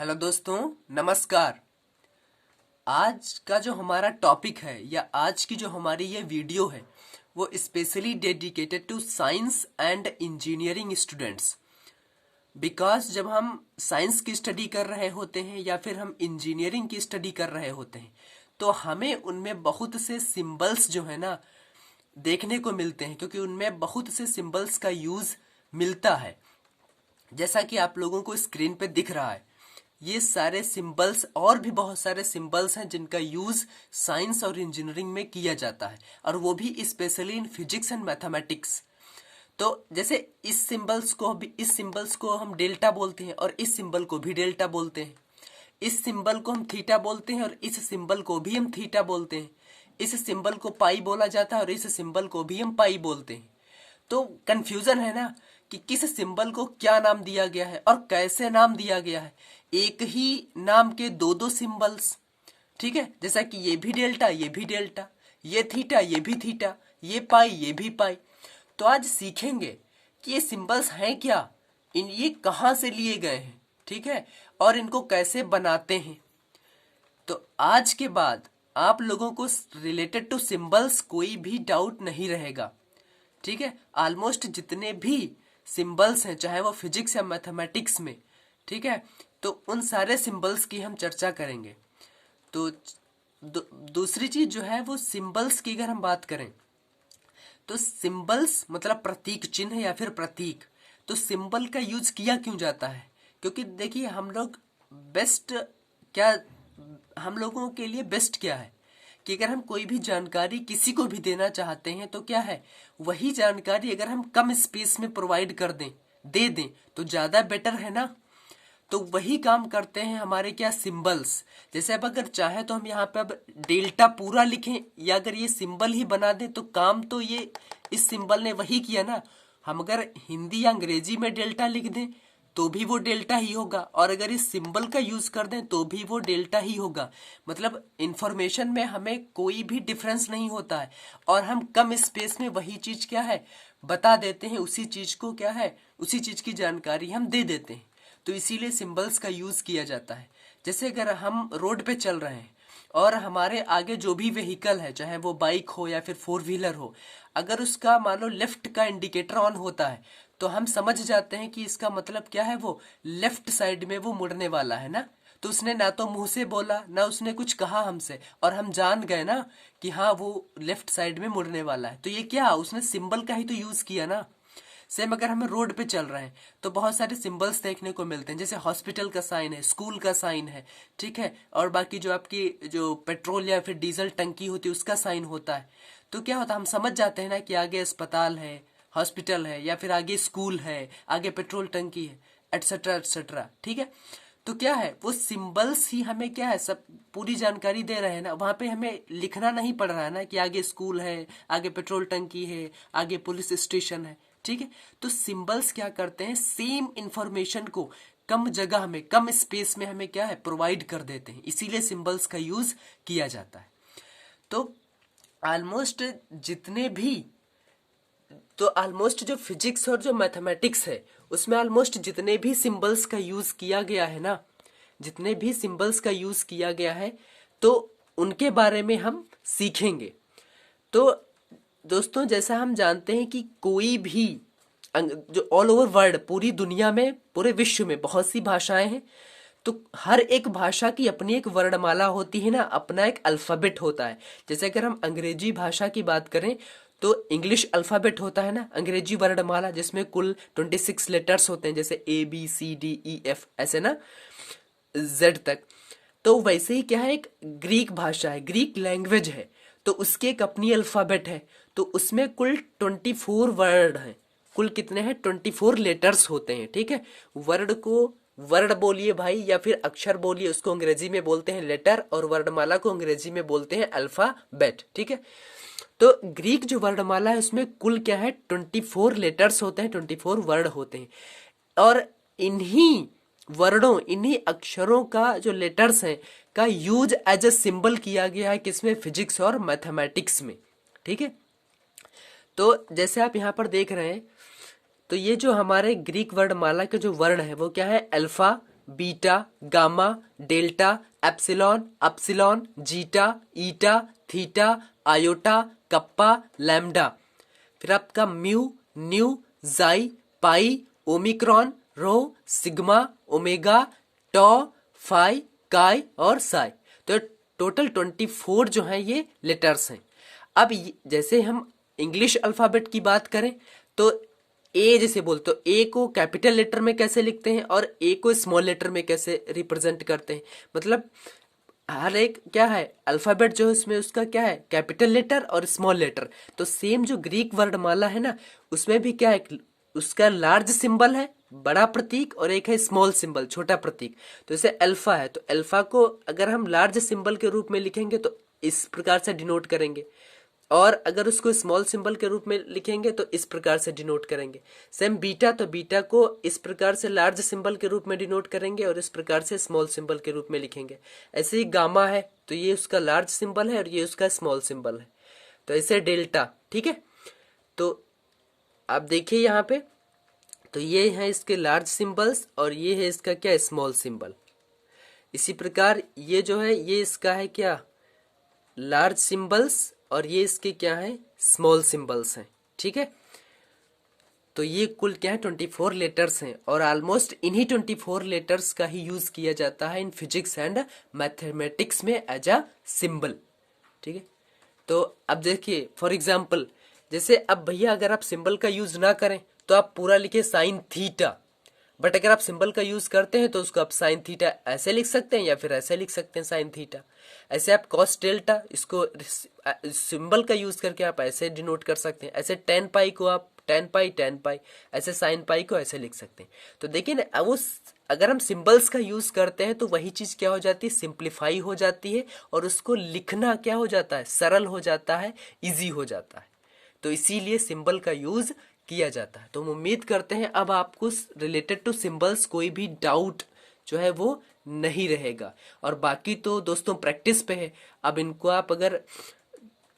Hello दोस्तों, नमस्कार। आज का जो हमारा टॉपिक है या आज की जो हमारी ये वीडियो है वो specially dedicated to science and engineering students. Because जब हम साइंस की स्टडी कर रहे होते हैं या फिर हम इंजीनियरिंग की स्टडी कर रहे होते हैं तो हमें उनमें बहुत से सिंबल्स जो है ना देखने को मिलते हैं, क्योंकि उनमें बहुत से सिंबल्स का यूज मिलता है। जैसा कि आप लोगों को स्क्रीन पे दिख रहा है, ये सारे सिंबल्स और भी बहुत सारे सिंबल्स हैं जिनका यूज साइंस और इंजीनियरिंग में किया जाता है, और वो भी specially in physics and mathematics. तो जैसे इस सिंबल्स को हम डेल्टा बोलते हैं और इस सिंबल को भी डेल्टा बोलते हैं। इस सिंबल को हम थीटा बोलते हैं और इस सिंबल को भी हम थीटा बोलते हैं। इस सिंबल को पाई बोला जाता है और इस सिंबल को भी हम पाई बोलते हैं। तो कंफ्यूजन है ना कि किस सिंबल को क्या नाम दिया गया है और कैसे नाम दिया गया है। एक ही नाम के दो दो सिंबल्स, ठीक है, जैसा कि ये भी डेल्टा, ये भी डेल्टा, ये थीटा, ये भी थीटा, ये पाई, ये भी पाई। तो आज सीखेंगे कि ये सिंबल्स हैं क्या, ये कहाँ से लिए गए हैं, ठीक है, और इनको कैसे बनाते हैं। तो आज के बाद आप लोगों को रिलेटेड टू सिंबल्स कोई भी डाउट नहीं रहेगा, ठीक है। ऑलमोस्ट जितने भी सिंबल्स हैं, चाहे वो फिजिक्स या मैथमेटिक्स में, ठीक है, तो उन सारे सिंबल्स की हम चर्चा करेंगे। तो दूसरी चीज जो है वो सिंबल्स की अगर हम बात करें तो सिंबल्स मतलब प्रतीक चिन्ह या फिर प्रतीक। तो सिंबल का यूज किया क्यों जाता है? क्योंकि देखिए हम लोग बेस्ट क्या, हम लोगों के लिए बेस्ट क्या है कि अगर हम कोई भी जानकारी किसी को भी देना चाहते हैं तो क्या है, वही जानकारी अगर हम कम स्पेस में प्रोवाइड कर दें, दे दें तो ज्यादा बेटर है ना। तो वही काम करते हैं हमारे क्या, सिंबल्स। जैसे अब अगर चाहे तो हम यहाँ पे अब डेल्टा पूरा लिखें या अगर ये सिंबल ही बना दें तो काम तो ये इस सिंबल ने वही किया ना। हम अगर हिंदी या अंग्रेजी में डेल्टा लिख दें तो भी वो डेल्टा ही होगा, और अगर इस सिंबल का यूज कर दें तो भी वो डेल्टा ही होगा। मतलब इंफॉर्मेशन में हमें कोई भी डिफरेंस नहीं होता है, और हम कम स्पेस में वही चीज क्या है बता देते हैं, उसी चीज को क्या है, उसी चीज की जानकारी हम दे देते हैं। तो इसीलिए सिंबल्स का यूज किया जाता है। जैसे अगर हम रोड पे चल रहे हैं और हमारे आगे जो भी व्हीकल है, चाहे वो बाइक हो या फिर फोर व्हीलर हो, अगर उसका मान लो लेफ्ट का इंडिकेटर ऑन होता है तो हम समझ जाते हैं कि इसका मतलब क्या है, वो लेफ्ट साइड में वो मुड़ने वाला है ना। तो उसने ना तो मुंह से बोला ना उसने कुछ कहा हमसे, और हम जान गए ना कि हाँ वो लेफ्ट साइड में मुड़ने वाला है। तो ये क्या, उसने सिंबल का ही तो यूज किया ना। सेम अगर हम रोड पे चल रहे हैं तो बहुत सारे सिंबल्स देखने को मिलते हैं, जैसे हॉस्पिटल का साइन है, स्कूल का साइन है, ठीक है, और बाकी जो आपकी जो पेट्रोल या फिर डीजल टंकी होती है उसका साइन होता है। तो क्या होता है, हम समझ जाते हैं ना कि आगे अस्पताल है, हॉस्पिटल है, या फिर आगे स्कूल है, आगे पेट्रोल टंकी है, एटसेट्रा एटसेट्रा, ठीक है। तो क्या है, वो सिंबल्स ही हमें क्या है, सब पूरी जानकारी दे रहे हैं ना। वहां पे हमें लिखना नहीं पड़ रहा है ना कि आगे स्कूल है, आगे पेट्रोल टंकी है, आगे पुलिस स्टेशन है, ठीक है। तो सिंबल्स क्या करते हैं, सेम इंफॉर्मेशन को कम जगह में, कम स्पेस में हमें क्या है प्रोवाइड कर देते हैं, इसीलिए सिंबल्स का यूज किया जाता है। तो ऑलमोस्ट जितने भी, तो ऑलमोस्ट जो फिजिक्स और जो मैथमेटिक्स है उसमें ऑलमोस्ट जितने भी सिंबल्स का यूज किया गया है ना, जितने भी सिंबल्स का यूज किया गया है तो उनके बारे में हम सीखेंगे। तो दोस्तों जैसा हम जानते हैं कि कोई भी जो ऑल ओवर वर्ल्ड, पूरी दुनिया में, पूरे विश्व में बहुत सी भाषाएं हैं। तो हर एक भाषा की अपनी एक वर्णमाला होती है ना, अपना एक अल्फाबेट होता है। जैसे अगर हम अंग्रेजी भाषा की बात करें तो इंग्लिश अल्फाबेट होता है ना, अंग्रेजी वर्णमाला, जिसमें कुल 26 लेटर्स होते हैं, जैसे ABCDEF ऐसे ना जेड तक। तो वैसे ही क्या है, एक ग्रीक भाषा है, ग्रीक लैंग्वेज है, तो उसके एक अपनी अल्फाबेट है। तो उसमें कुल 24 वर्ड हैं। कुल कितने हैं, 24 लेटर्स होते हैं, ठीक है। वर्ड को वर्ड बोलिए भाई या फिर अक्षर बोलिए, उसको अंग्रेजी में बोलते हैं लेटर, और वर्णमाला को अंग्रेजी में बोलते हैं अल्फाबेट, ठीक है। तो ग्रीक जो वर्णमाला है उसमें कुल क्या है, 24 लेटर्स होते हैं, 24 वर्ड होते हैं। और इन्हीं वर्णों, इन्हीं अक्षरों का जो लेटर्स हैं का यूज एज अ सिंबल किया गया है किसमें, फिजिक्स और मैथमेटिक्स में, ठीक है। तो जैसे आप यहाँ पर देख रहे हैं, तो ये जो हमारे ग्रीक वर्णमाला के जो वर्ण है वो क्या है, alpha beta, gamma, delta, epsilon, upsilon, zeta, eta, theta, iota, kappa, lambda. फिर आपका mu, nu, xi, pi, omicron, rho, sigma, omega, tau, phi, chi और साई। तो टोटल 24 जो है ये लेटर्स हैं। अब जैसे हम इंग्लिश अल्फाबेट की बात करें तो ए जैसे बोलते हो, ए को कैपिटल लेटर में कैसे लिखते हैं और ए को स्मॉल लेटर में कैसे रिप्रेजेंट करते हैं। मतलब हर एक क्या है अल्फाबेट जो है उसमें उसका क्या है कैपिटल लेटर और स्मॉल लेटर। तो सेम जो ग्रीक वर्णमाला है ना उसमें भी क्या है उसका लार्ज सिंबल है बड़ा प्रतीक और एक है स्मॉल सिंबल छोटा प्रतीक। तो जैसे अल्फा है तो अल्फा को अगर हम लार्ज सिंबल के रूप में लिखेंगे तो इस प्रकार से डिनोट करेंगे और अगर उसको स्मॉल सिंबल के रूप में लिखेंगे तो इस प्रकार से डिनोट करेंगे। सेम बीटा तो बीटा को इस प्रकार से लार्ज सिंबल के रूप में डिनोट करेंगे और इस प्रकार से स्मॉल सिंबल के रूप में लिखेंगे। ऐसे ही गामा है तो ये उसका लार्ज सिंबल है और ये उसका स्मॉल सिंबल है। तो ऐसे डेल्टा, ठीक है। तो आप देखिए यहाँ पे तो ये है इसके लार्ज सिंबल्स और ये है इसका क्या स्मॉल सिंबल। इसी प्रकार ये जो है ये इसका है क्या लार्ज सिंबल्स और ये इसके क्या है स्मॉल सिंबल्स हैं, ठीक है। तो ये कुल क्या है 24 लेटर्स हैं और ऑलमोस्ट इन्हीं 24 लेटर्स का ही यूज किया जाता है इन फिजिक्स एंड मैथमेटिक्स में एज अ सिंबल, ठीक है। तो अब देखिए फॉर एग्जांपल जैसे अब भैया अगर आप सिंबल का यूज ना करें तो आप पूरा लिखे साइन थीटा, बट अगर आप सिंबल का यूज करते हैं तो उसको आप साइन थीटा ऐसे लिख सकते हैं या फिर ऐसे लिख सकते हैं साइन थीटा। ऐसे आप कॉस डेल्टा इसको सिंबल का यूज करके आप ऐसे डिनोट कर सकते हैं। ऐसे टेन पाई को आप टेन पाई, ऐसे साइन पाई को ऐसे लिख सकते हैं। तो देखिए ना वो अगर हम सिंबल्स का यूज करते हैं तो वही चीज क्या हो जाती है सिंप्लीफाई हो जाती है और उसको लिखना क्या हो जाता है सरल हो जाता है, इजी हो जाता है। तो इसीलिए सिंबल का यूज किया जाता है। तो हम उम्मीद करते हैं अब आपको रिलेटेड टू सिंबल्स कोई भी डाउट जो है वो नहीं रहेगा। और बाकी तो दोस्तों प्रैक्टिस पे है। अब इनको आप अगर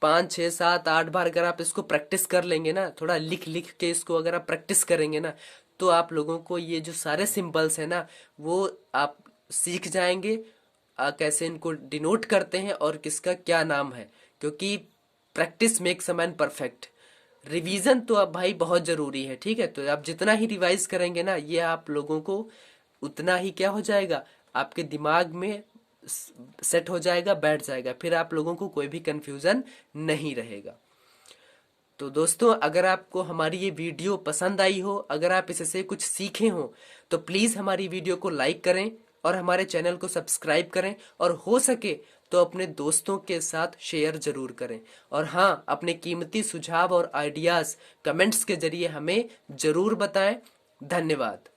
5, 6, 7, 8 बार अगर आप इसको प्रैक्टिस कर लेंगे ना थोड़ा लिख लिख के इसको अगर आप प्रैक्टिस करेंगे ना तो आप लोगों को ये जो सारे सिंबल्स है ना वो आप सीख जाएंगे कैसे इनको डिनोट करते हैं और किसका क्या नाम है। क्योंकि practice makes a man perfect. Revision तो अब भाई बहुत जरूरी है, ठीक है। तो आप जितना ही रिवाइज करेंगे ना ये आप लोगों को उतना ही क्या हो जाएगा आपके दिमाग में सेट हो जाएगा बैठ जाएगा, फिर आप लोगों को कोई भी कंफ्यूजन नहीं रहेगा। तो दोस्तों अगर आपको हमारी ये वीडियो पसंद आई हो अगर आप इससे कुछ सीखे हो तो प्लीज़ हमारी वीडियो को लाइक करें और हमारे चैनल को सब्सक्राइब करें और हो सके तो अपने दोस्तों के साथ शेयर जरूर करें। और हाँ अपने कीमती सुझाव और आइडियाज़ कमेंट्स के जरिए हमें ज़रूर बताएं। धन्यवाद।